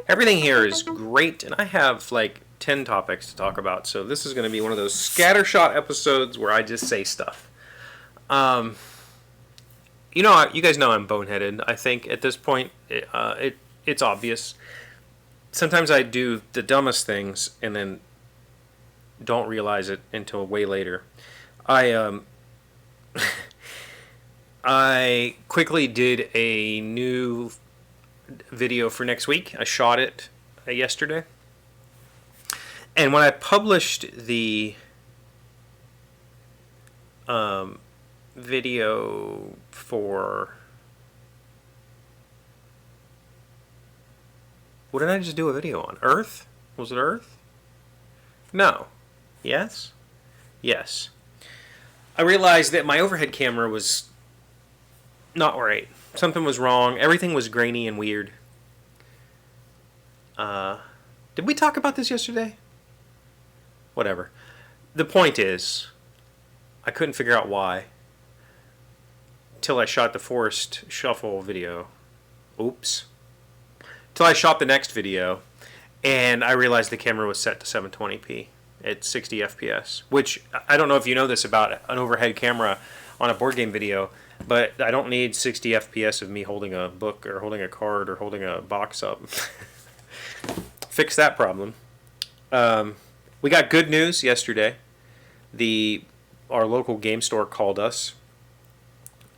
Everything here is great, and I have like 10 topics to talk about. So this is going to be one of those scattershot episodes where I just say stuff. Um, you guys know I'm boneheaded. I think at this point, it's obvious. Sometimes I do the dumbest things and then don't realize it until way later. I I quickly did a new video for next week. I shot it yesterday. And when I published the video for... What did I just do a video on? Earth? Was it Earth? No. Yes? Yes. I realized that my overhead camera was not right. Something was wrong. Everything was grainy and weird. Did we talk about this yesterday? Whatever. The point is, I couldn't figure out why. Till I shot the Forest Shuffle video. Oops. Till I shot the next video, and I realized the camera was set to 720p at 60 FPS. Which, I don't know if you know this about an overhead camera on a board game video, but I don't need 60 FPS of me holding a book or holding a card or holding a box up. Fix that problem. We got good news yesterday. Our local game store called us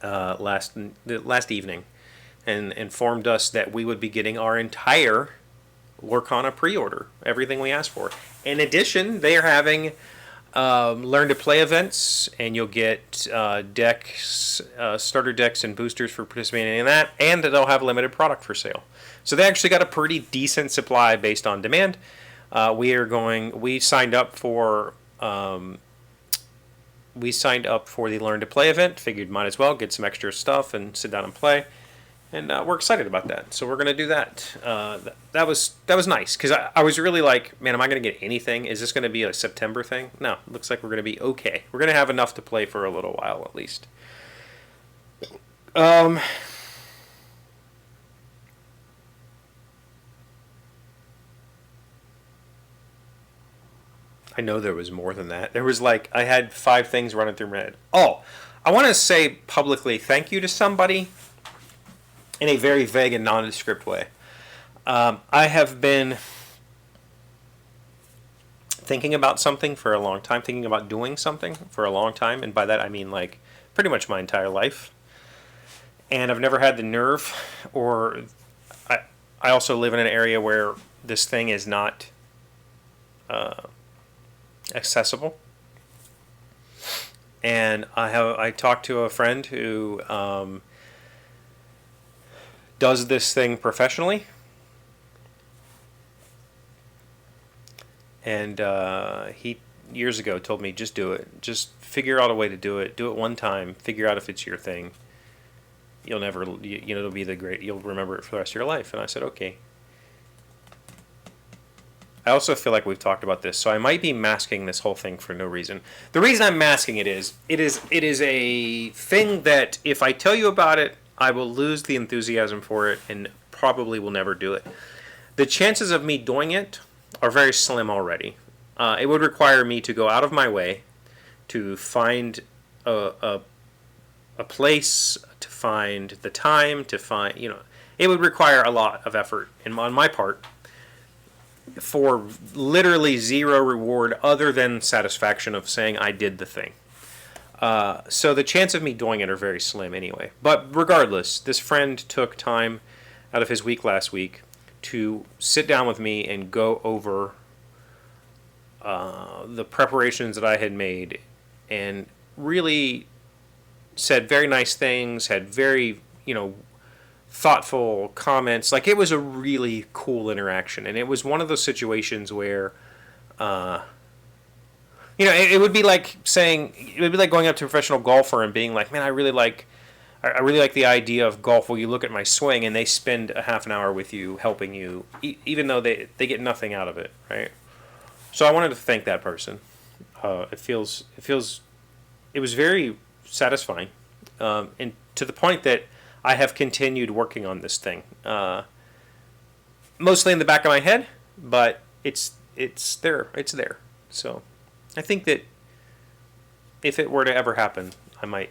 last evening and informed us that we would be getting our entire Lorcana pre-order, everything we asked for. In addition, they are having learn to play events, and you'll get decks, starter decks, and boosters for participating in that, and they'll have limited product for sale. So they actually got a pretty decent supply based on demand. We signed up for the Learn to Play event. Figured might as well get some extra stuff and sit down and play. And we're excited about that. So we're going to do that. That was nice, because I was really like, man, am I going to get anything? Is this going to be a September thing? No, it looks like we're going to be okay. We're going to have enough to play for a little while at least. I know there was more than that. There was like, I had 5 things running through my head. Oh, I want to say publicly thank you to somebody in a very vague and nondescript way. I have been thinking about something for a long time, thinking about doing something for a long time, and by that I mean like pretty much my entire life. And I've never had the nerve, or I also live in an area where this thing is not accessible. And I talked to a friend who does this thing professionally, and he years ago told me, just do it, just figure out a way to do it one time, figure out if it's your thing. You'll never, it'll be you'll remember it for the rest of your life. And I said, okay. I also feel like we've talked about this, so I might be masking this whole thing for no reason. The reason I'm masking it is a thing that if I tell you about it, I will lose the enthusiasm for it and probably will never do it. The chances of me doing it are very slim already. It would require me to go out of my way to find a place, to find the time, to find, it would require a lot of effort on my part for literally zero reward other than satisfaction of saying I did the thing. So the chance of me doing it are very slim anyway. But regardless, this friend took time out of his week last week to sit down with me and go over the preparations that I had made, and really said very nice things, had very, thoughtful comments. Like, it was a really cool interaction, and it was one of those situations where it would be like going up to a professional golfer and being like, man, I really like the idea of golf. Will you look at my swing? And they spend a half an hour with you, helping you, even though they get nothing out of it, right? So I wanted to thank that person. It was very satisfying, and to the point that I have continued working on this thing. mostly in the back of my head, but it's there. It's there. So I think that if it were to ever happen, I might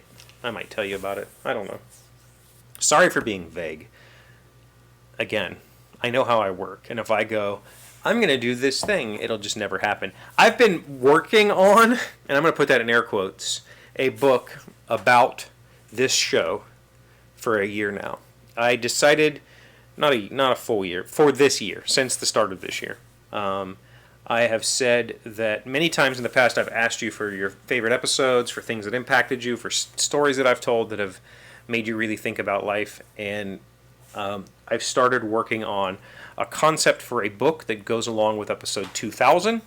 tell you about it. I don't know. Sorry for being vague. Again, I know how I work, and if I go, I'm going to do this thing, it'll just never happen. I've been working on, and I'm going to put that in air quotes, a book about this show for a year now. I decided, not a full year, for this year, since the start of this year. I have said that many times in the past I've asked you for your favorite episodes, for things that impacted you, for stories that I've told that have made you really think about life, and I've started working on a concept for a book that goes along with episode 2000,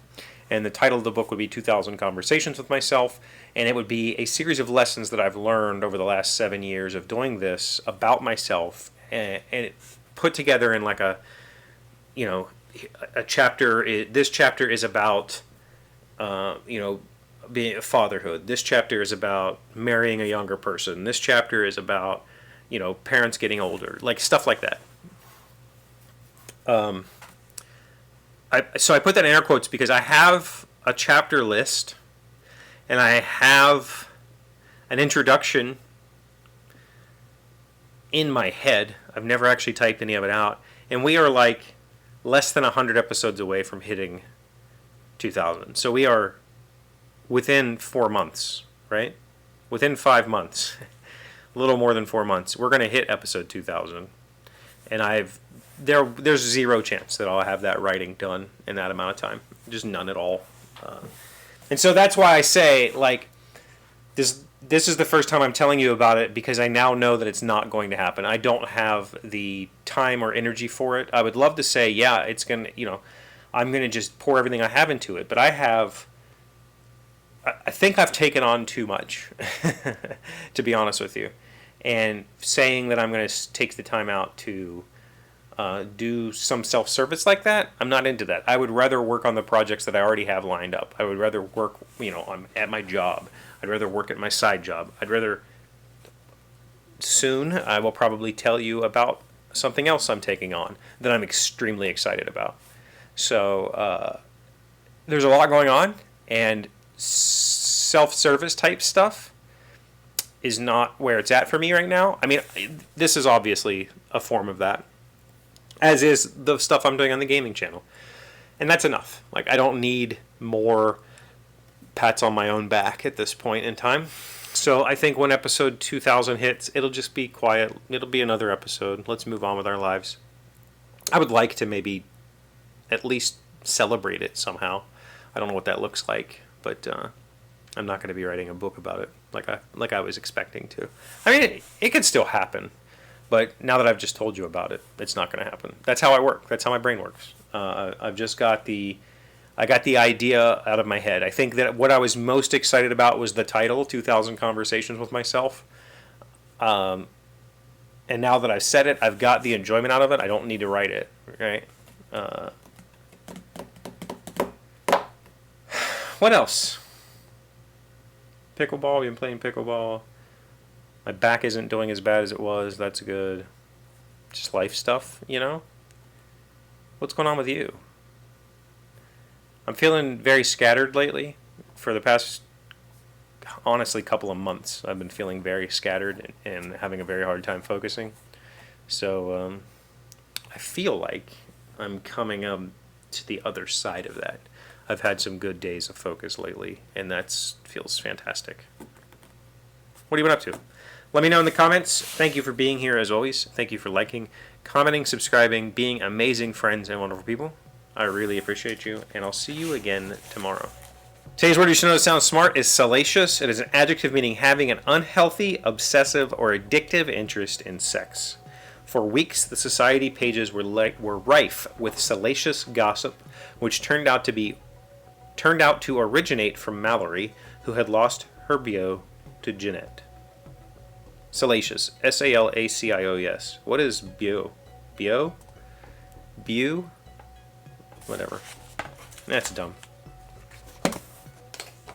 and the title of the book would be 2000 Conversations with Myself, and it would be a series of lessons that I've learned over the last 7 years of doing this about myself, and it put together in like a chapter. This chapter is about being fatherhood. This chapter is about marrying a younger person. This chapter is about parents getting older, like stuff like that. So I put that in air quotes because I have a chapter list and I have an introduction in my head. I've never actually typed any of it out. And we are like less than 100 episodes away from hitting 2000. So we are within 4 months, right? Within 5 months. A little more than 4 months. We're going to hit episode 2000. And there's zero chance that I'll have that writing done in that amount of time. Just none at all. And so that's why I say, like, this is the first time I'm telling you about it because I now know that it's not going to happen. I don't have the time or energy for it. I would love to say, yeah, it's going to, I'm going to just pour everything I have into it. But I think I've taken on too much, to be honest with you. And saying that I'm going to take the time out to do some self-service like that, I'm not into that. I would rather work on the projects that I already have lined up. I would rather work, at my job. I'd rather work at my side job. Soon, I will probably tell you about something else I'm taking on that I'm extremely excited about. So, there's a lot going on, and self-service type stuff is not where it's at for me right now. I mean, this is obviously a form of that, as is the stuff I'm doing on the gaming channel. And that's enough. Like, I don't need more pats on my own back at this point in time. So I think when episode 2000 hits, it'll just be quiet. It'll be another episode. Let's move on with our lives. I would like to maybe at least celebrate it somehow. I don't know what that looks like, but I'm not going to be writing a book about it like I was expecting to. I mean, it could still happen, but now that I've just told you about it, it's not going to happen. That's how I work. That's how my brain works. I've just got I got the idea out of my head. I think that what I was most excited about was the title, 2000 Conversations with Myself. And now that I've said it, I've got the enjoyment out of it. I don't need to write it, right? What else? Pickleball. We've been playing pickleball. My back isn't doing as bad as it was. That's good. Just life stuff, What's going on with you? I'm feeling very scattered lately. For the past, honestly, couple of months, I've been feeling very scattered and having a very hard time focusing. So I feel like I'm coming to the other side of that. I've had some good days of focus lately, and that feels fantastic. What have you been up to? Let me know in the comments. Thank you for being here as always. Thank you for liking, commenting, subscribing, being amazing friends and wonderful people. I really appreciate you, and I'll see you again tomorrow. Today's word you should know that sounds smart is salacious. It is an adjective meaning having an unhealthy, obsessive, or addictive interest in sex. For weeks, the society pages were rife with salacious gossip, which turned out to originate from Mallory, who had lost her beau to Jeanette. Salacious. S-A-L-A-C-I-O-S. What is beau? Beau? Beau? Whatever. That's dumb.